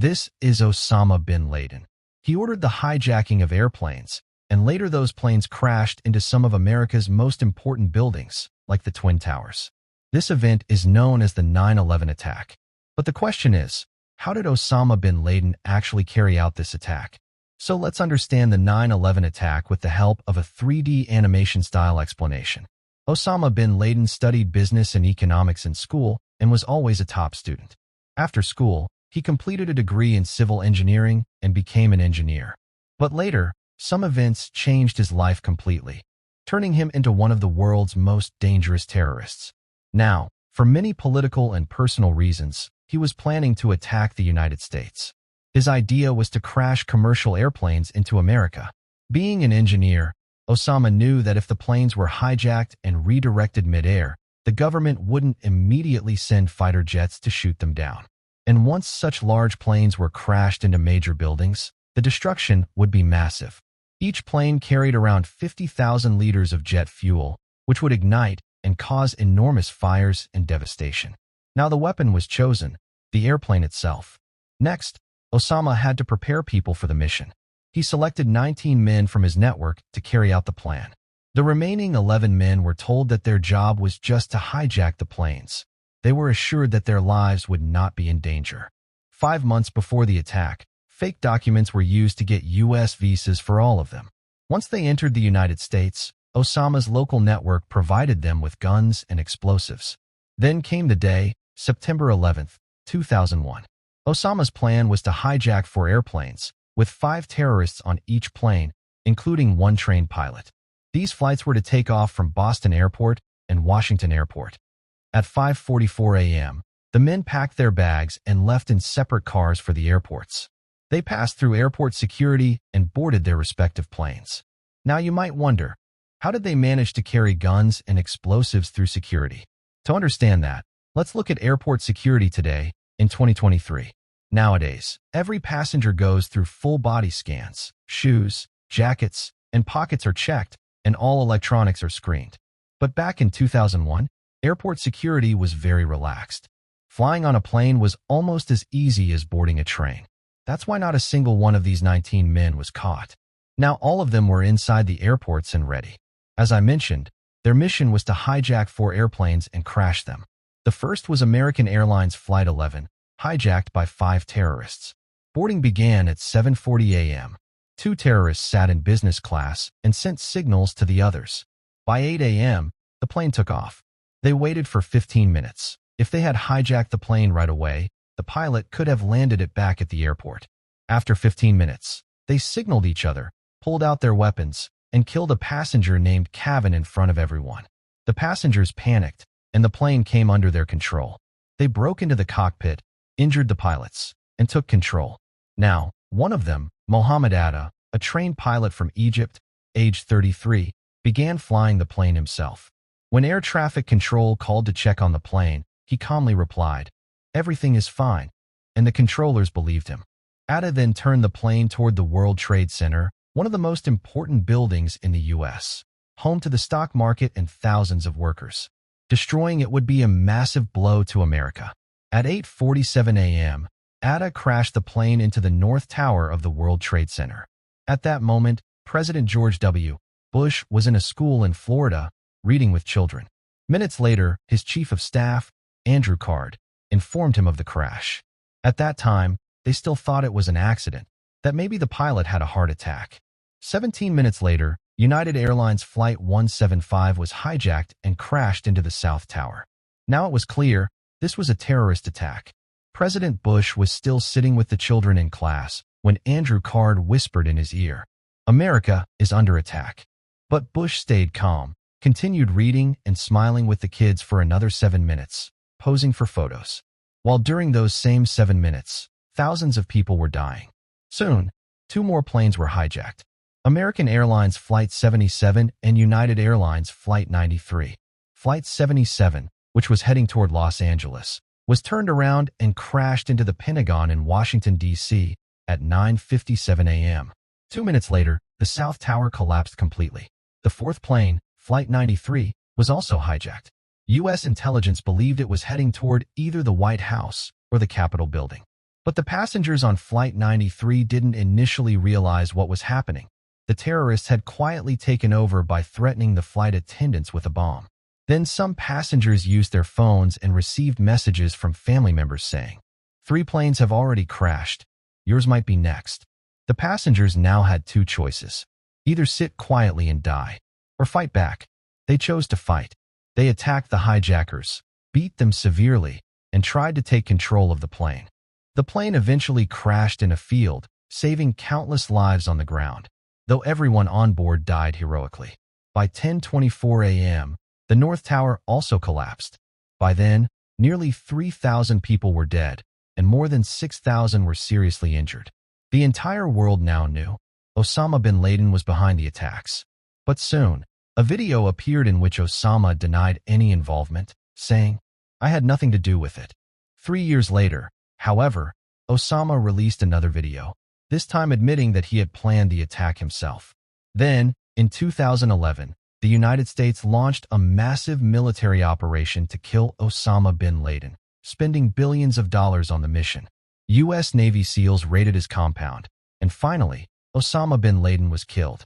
This is Osama bin Laden. He ordered the hijacking of airplanes, and later those planes crashed into some of America's most important buildings, like the Twin Towers. This event is known as the 9/11 attack. But the question is, how did Osama bin Laden actually carry out this attack? So let's understand the 9/11 attack with the help of a 3D animation-style explanation. Osama bin Laden studied business and economics in school and was always a top student. After school, he completed a degree in civil engineering and became an engineer. But later, some events changed his life completely, turning him into one of the world's most dangerous terrorists. Now, for many political and personal reasons, he was planning to attack the United States. His idea was to crash commercial airplanes into America. Being an engineer, Osama knew that if the planes were hijacked and redirected mid-air, the government wouldn't immediately send fighter jets to shoot them down. And once such large planes were crashed into major buildings, the destruction would be massive. Each plane carried around 50,000 liters of jet fuel, which would ignite and cause enormous fires and devastation. Now the weapon was chosen, the airplane itself. Next, Osama had to prepare people for the mission. He selected 19 men from his network to carry out the plan. The remaining 11 men were told that their job was just to hijack the planes. They were assured that their lives would not be in danger. 5 months before the attack, fake documents were used to get U.S. visas for all of them. Once they entered the United States, Osama's local network provided them with guns and explosives. Then came the day, September 11, 2001. Osama's plan was to hijack 4 airplanes, with 5 terrorists on each plane, including one trained pilot. These flights were to take off from Boston Airport and Washington Airport. At 5:44 a.m., the men packed their bags and left in separate cars for the airports. They passed through airport security and boarded their respective planes. Now you might wonder, how did they manage to carry guns and explosives through security? To understand that, let's look at airport security today, in 2023. Nowadays, every passenger goes through full body scans, shoes, jackets, and pockets are checked, and all electronics are screened. But back in 2001, airport security was very relaxed. Flying on a plane was almost as easy as boarding a train. That's why not a single one of these 19 men was caught. Now all of them were inside the airports and ready. As I mentioned, their mission was to hijack 4 airplanes and crash them. The first was American Airlines Flight 11, hijacked by 5 terrorists. Boarding began at 7:40 a.m. 2 terrorists sat in business class and sent signals to the others. By 8 a.m., the plane took off. They waited for 15 minutes. If they had hijacked the plane right away, the pilot could have landed it back at the airport. After 15 minutes, they signaled each other, pulled out their weapons, and killed a passenger named Kevin in front of everyone. The passengers panicked, and the plane came under their control. They broke into the cockpit, injured the pilots, and took control. Now, one of them, Mohammed Atta, a trained pilot from Egypt, age 33, began flying the plane himself. When air traffic control called to check on the plane, he calmly replied, "Everything is fine," and the controllers believed him. Atta then turned the plane toward the World Trade Center, one of the most important buildings in the U.S., home to the stock market and thousands of workers. Destroying it would be a massive blow to America. At 8:47 a.m., Atta crashed the plane into the North Tower of the World Trade Center. At that moment, President George W. Bush was in a school in Florida, reading with children. Minutes later, his chief of staff, Andrew Card, informed him of the crash. At that time, they still thought it was an accident, that maybe the pilot had a heart attack. 17 minutes later, United Airlines Flight 175 was hijacked and crashed into the South Tower. Now it was clear, this was a terrorist attack. President Bush was still sitting with the children in class when Andrew Card whispered in his ear, "America is under attack." But Bush stayed calm, continued reading and smiling with the kids for another 7 minutes, posing for photos. While during those same 7 minutes, thousands of people were dying. Soon, 2 more planes were hijacked. American Airlines Flight 77 and United Airlines Flight 93. Flight 77, which was heading toward Los Angeles, was turned around and crashed into the Pentagon in Washington, D.C. at 9:57 a.m. 2 minutes later, the South Tower collapsed completely. The 4th plane, Flight 93, was also hijacked. U.S. intelligence believed it was heading toward either the White House or the Capitol building. But the passengers on Flight 93 didn't initially realize what was happening. The terrorists had quietly taken over by threatening the flight attendants with a bomb. Then some passengers used their phones and received messages from family members saying, "3 planes have already crashed. Yours might be next." The passengers now had 2 choices. Either sit quietly and die, or fight back. They chose to fight. They attacked the hijackers, beat them severely, and tried to take control of the plane. The plane eventually crashed in a field, saving countless lives on the ground, though everyone on board died heroically. By 10:24 a.m., the North Tower also collapsed. By then, nearly 3,000 people were dead, and more than 6,000 were seriously injured. The entire world now knew Osama bin Laden was behind the attacks. But soon, a video appeared in which Osama denied any involvement, saying, "I had nothing to do with it." 3 years later, however, Osama released another video, this time admitting that he had planned the attack himself. Then, in 2011, the United States launched a massive military operation to kill Osama bin Laden, spending billions of dollars on the mission. U.S. Navy SEALs raided his compound, and finally, Osama bin Laden was killed.